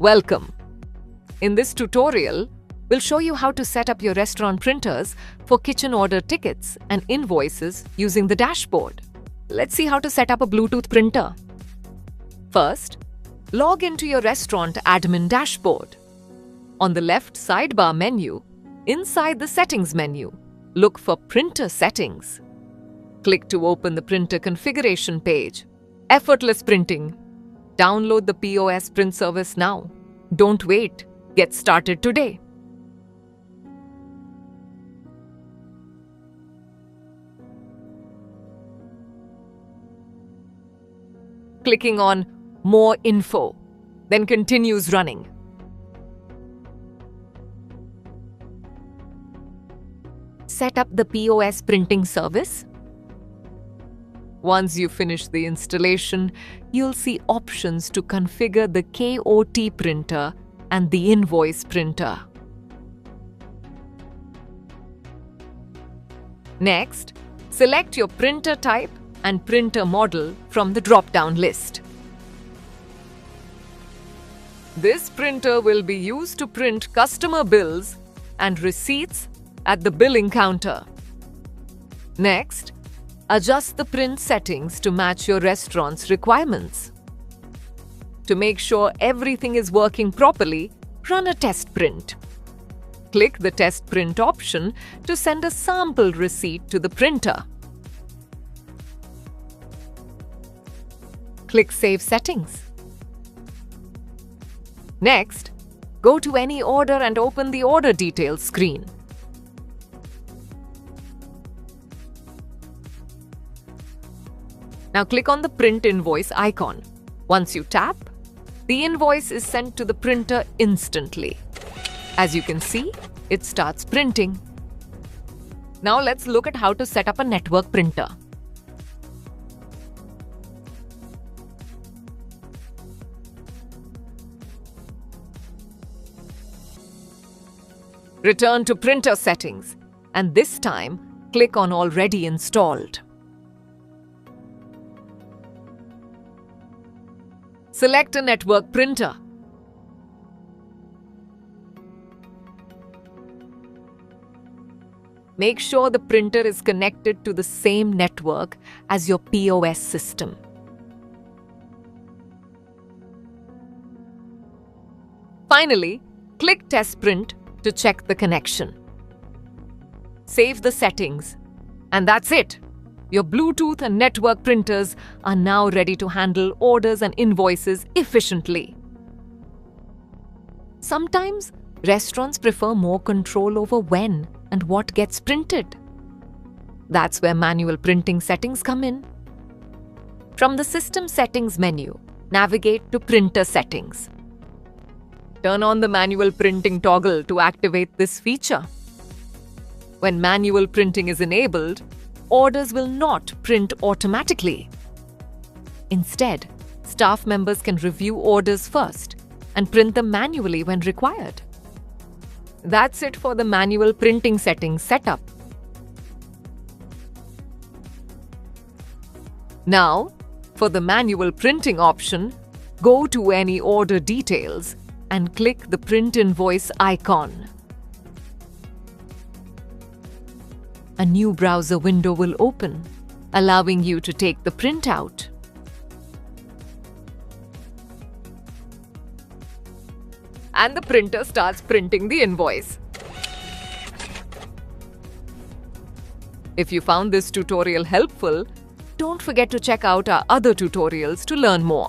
Welcome. In this tutorial, we'll show you how to set up your restaurant printers for kitchen order tickets and invoices using the dashboard. Let's see how to set up a Bluetooth printer. First, log into your restaurant admin dashboard. On the left sidebar menu, inside the Settings menu, look for Printer Settings. Click to open the printer configuration page. Effortless printing. Download the POS print service now. Don't wait. Get started today. Clicking on More Info, then continues running. Set up the POS printing service. Once you finish the installation, you'll see options to configure the KOT printer and the Invoice printer. Next, select your printer type and printer model from the drop-down list. This printer will be used to print customer bills and receipts at the billing counter. Next, adjust the print settings to match your restaurant's requirements. To make sure everything is working properly, run a test print. Click the test print option to send a sample receipt to the printer. Click Save Settings. Next, go to any order and open the order details screen. Now click on the Print Invoice icon. Once you tap, the invoice is sent to the printer instantly. As you can see, it starts printing. Now let's look at how to set up a network printer. Return to Printer Settings, and this time, click on Already Installed. Select a network printer. Make sure the printer is connected to the same network as your POS system. Finally, click Test Print to check the connection. Save the settings, and that's it. Your Bluetooth and network printers are now ready to handle orders and invoices efficiently. Sometimes, restaurants prefer more control over when and what gets printed. That's where manual printing settings come in. From the System Settings menu, navigate to Printer Settings. Turn on the manual printing toggle to activate this feature. When manual printing is enabled, orders will not print automatically. Instead, staff members can review orders first and print them manually when required. That's it for the manual printing settings setup. Now, for the manual printing option, go to any order details and click the Print Invoice icon. A new browser window will open, allowing you to take the print out. And the printer starts printing the invoice. If you found this tutorial helpful, don't forget to check out our other tutorials to learn more.